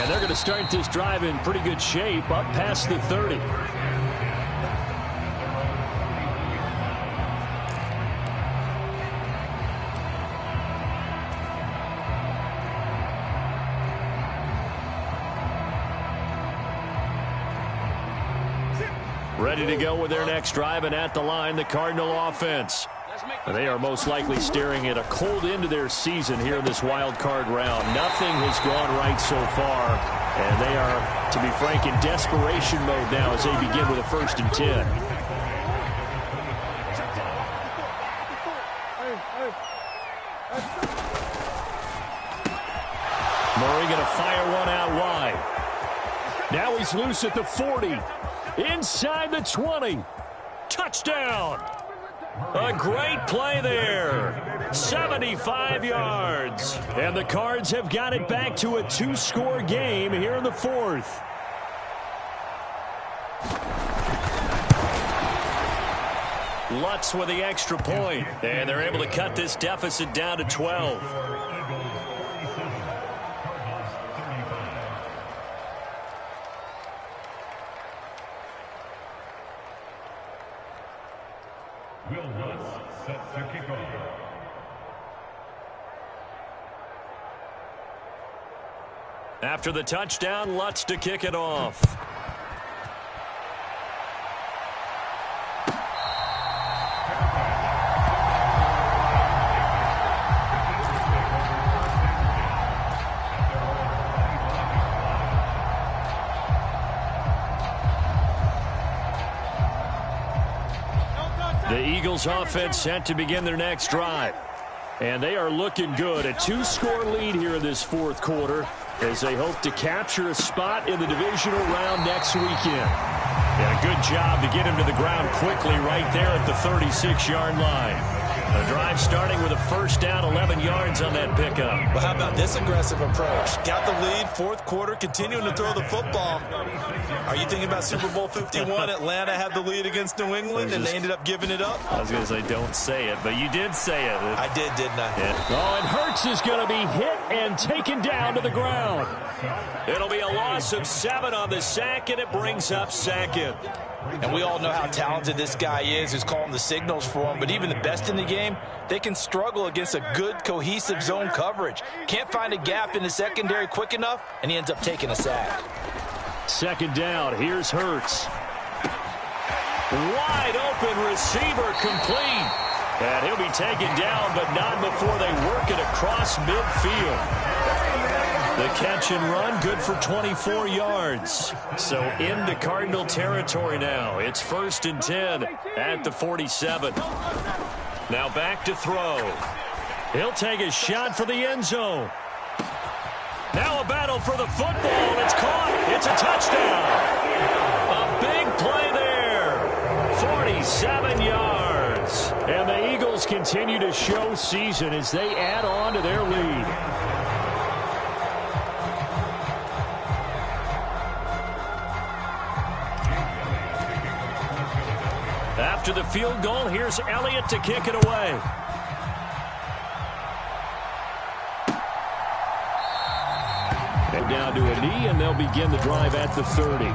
And they're going to start this drive in pretty good shape, up past the 30. Ready to go with their next drive, and at the line, the Cardinal offense. They are most likely staring at a cold end to their season here in this wild card round. Nothing has gone right so far, and they are, to be frank, in desperation mode now as they begin with a 1st and 10. Murray going to fire one out wide. Now he's loose at the 40. Inside the 20. Touchdown. A great play there. 75 yards. And the Cards have got it back to a 2-score game here in the 4th. Lutz with the extra point. And they're able to cut this deficit down to 12. After the touchdown, Lutz to kick it off. The Eagles offense set to begin their next drive. And they are looking good. A 2-score lead here in this 4th quarter as they hope to capture a spot in the divisional round next weekend. And a good job to get him to the ground quickly right there at the 36-yard line. A drive starting with a 1st down, 11 yards on that pickup. Well, how about this aggressive approach? Got the lead, 4th quarter, continuing to throw the football. Are you thinking about Super Bowl 51? Atlanta had the lead against New England, and they ended up giving it up? I was going to say don't say it, but you did say it. I did, didn't I? Yeah. Oh, and Hurts is going to be hit and taken down to the ground. It'll be a loss of 7 on the sack, and it brings up 2nd. And we all know how talented this guy is who's calling the signals for him. But even the best in the game, they can struggle against a good, cohesive zone coverage. Can't find a gap in the secondary quick enough, and he ends up taking a sack. 2nd down. Here's Hurts. Wide open receiver complete. And he'll be taken down, but not before they work it across midfield. The catch and run, good for 24 yards. So into Cardinal territory now. It's 1st and 10 at the 47. Now back to throw. He'll take a shot for the end zone. Now a battle for the football. It's caught. It's a touchdown. A big play there. 47 yards. And the Eagles continue to show season as they add on to their lead. After the field goal, here's Elliott to kick it away. They're down to a knee, and they'll begin the drive at the 30.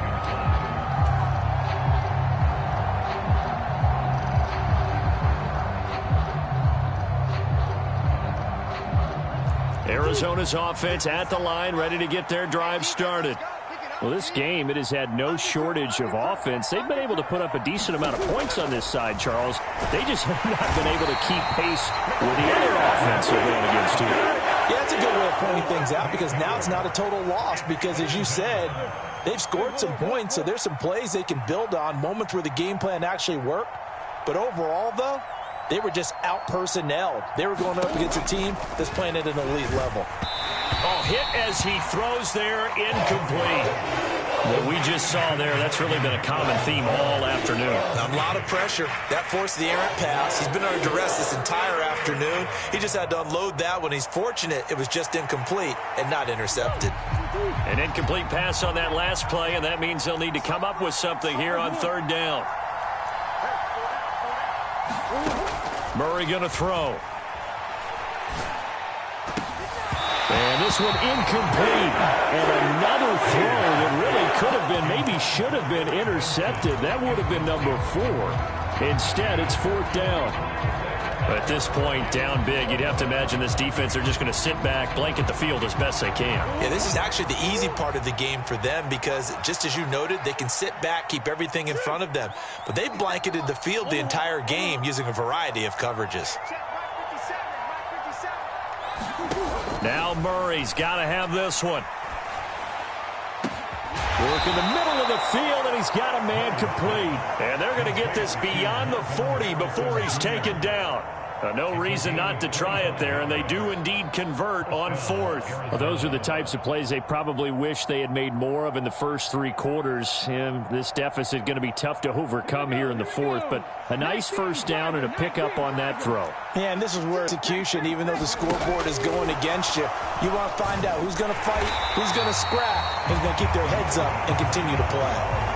Arizona's offense at the line, ready to get their drive started. Well, this game, it has had no shortage of offense. They've been able to put up a decent amount of points on this side, Charles. They just have not been able to keep pace with the other offense they're going against here. Yeah, that's a good way of pointing things out because now it's not a total loss because, as you said, they've scored some points, so there's some plays they can build on, moments where the game plan actually worked. But overall, though, they were just out-personnelled. They were going up against a team that's playing at an elite level. Oh, hit as he throws there, incomplete. What we just saw there, that's really been a common theme all afternoon. A lot of pressure. That forced the errant pass. He's been under duress this entire afternoon. He just had to unload that one. He's fortunate it was just incomplete and not intercepted. An incomplete pass on that last play, and that means they'll need to come up with something here on 3rd down. Murray going to throw. And this one incomplete. And another throw that really could have been, maybe should have been intercepted. That would have been number 4. Instead, it's 4th down. At this point, down big, you'd have to imagine this defense are just going to sit back, blanket the field as best they can. Yeah, this is actually the easy part of the game for them because, just as you noted, they can sit back, keep everything in front of them. But they've blanketed the field the entire game using a variety of coverages. Now Murray's got to have this one. Work in the middle of the field, and he's got a man complete. And they're going to get this beyond the 40 before he's taken down. No reason not to try it there, and they do indeed convert on 4th. Well, those are the types of plays they probably wish they had made more of in the first 3 quarters. And this deficit going to be tough to overcome here in the 4th, but a nice first down and a pickup on that throw. Yeah, and this is where execution, even though the scoreboard is going against you, you want to find out who's going to fight, who's going to scrap, who's going to keep their heads up and continue to play.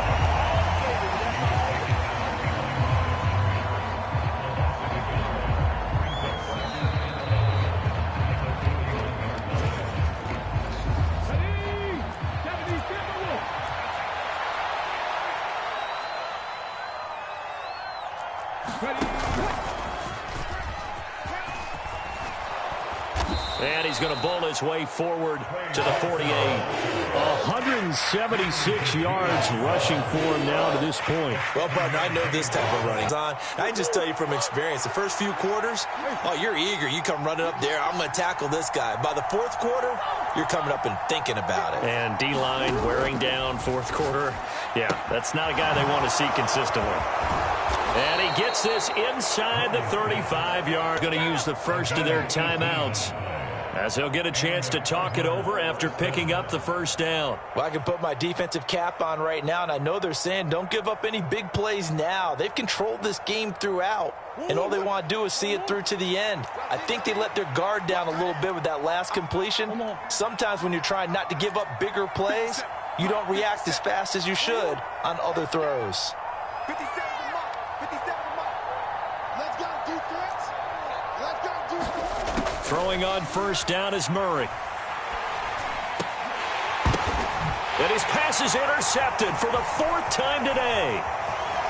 And he's going to bowl his way forward to the 48. 176 yards rushing for him now to this point. Well, partner, I know this type of running. I can just tell you from experience, the first few quarters, oh, you're eager. You come running up there, I'm going to tackle this guy. By the 4th quarter, you're coming up and thinking about it. And D-line wearing down 4th quarter. Yeah, that's not a guy they want to see consistently. And he gets this inside the 35-yard. Going to use the first of their timeouts, as he'll get a chance to talk it over after picking up the first down. Well, I can put my defensive cap on right now, and I know they're saying don't give up any big plays now. They've controlled this game throughout, and all they want to do is see it through to the end. I think they let their guard down a little bit with that last completion. Sometimes when you're trying not to give up bigger plays, you don't react as fast as you should on other throws. Throwing on first down is Murray. And his pass is intercepted for the 4th time today.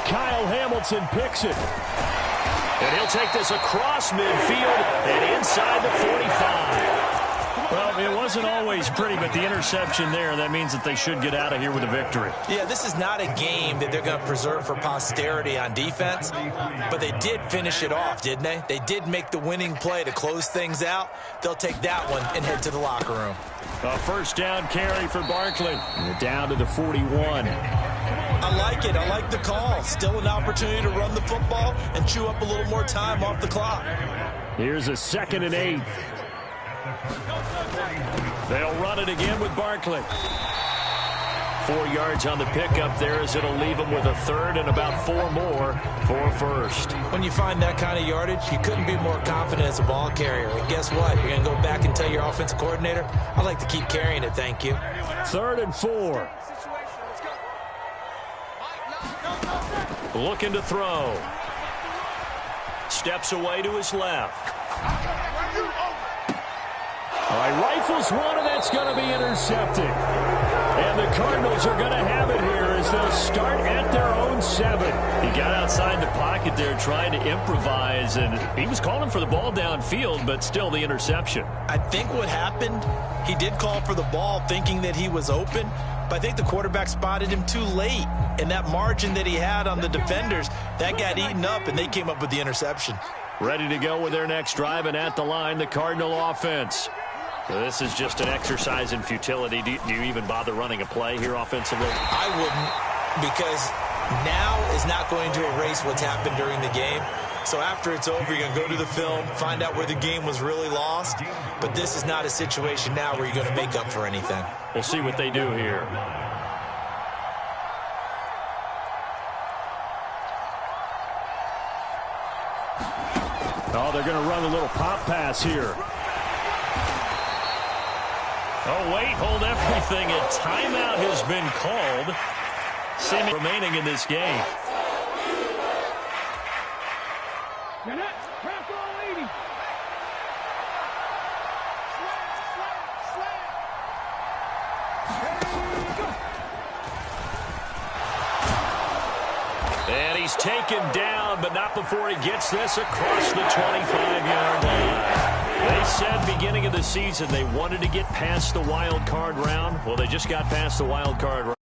Kyle Hamilton picks it. And he'll take this across midfield and inside the 45. Well, it wasn't always pretty, but the interception there, that means that they should get out of here with a victory. Yeah, this is not a game that they're going to preserve for posterity on defense, but they did finish it off, didn't they? They did make the winning play to close things out. They'll take that one and head to the locker room. A first down carry for Barkley. Down to the 41. I like it. I like the call. Still an opportunity to run the football and chew up a little more time off the clock. Here's a 2nd and 8. They'll run it again with Barkley. 4 yards on the pickup there, as it'll leave them with a 3rd and about 4 more for first. When you find that kind of yardage, you couldn't be more confident as a ball carrier. And guess what? You're going to go back and tell your offensive coordinator, I'd like to keep carrying it, thank you. 3rd and 4. Looking to throw. Steps away to his left. All right, rifles one, and that's going to be intercepted. And the Cardinals are going to have it here as they'll start at their own 7. He got outside the pocket there trying to improvise, and he was calling for the ball downfield, but still the interception. I think what happened, he did call for the ball thinking that he was open, but I think the quarterback spotted him too late. And that margin that he had on the defenders, that got eaten up, and they came up with the interception. Ready to go with their next drive, and at the line, the Cardinal offense. So this is just an exercise in futility. Do you even bother running a play here offensively? I wouldn't, because now is not going to erase what's happened during the game. So after it's over, you're going to go to the film, find out where the game was really lost. But this is not a situation now where you're going to make up for anything. We'll see what they do here. Oh, they're going to run a little pop pass here. Oh, wait, hold everything. A timeout has been called. Seeming remaining in this game. And he's taken down, but not before he gets this across the 25-yard line. They said beginning of the season they wanted to get past the wild card round. Well, they just got past the wild card round.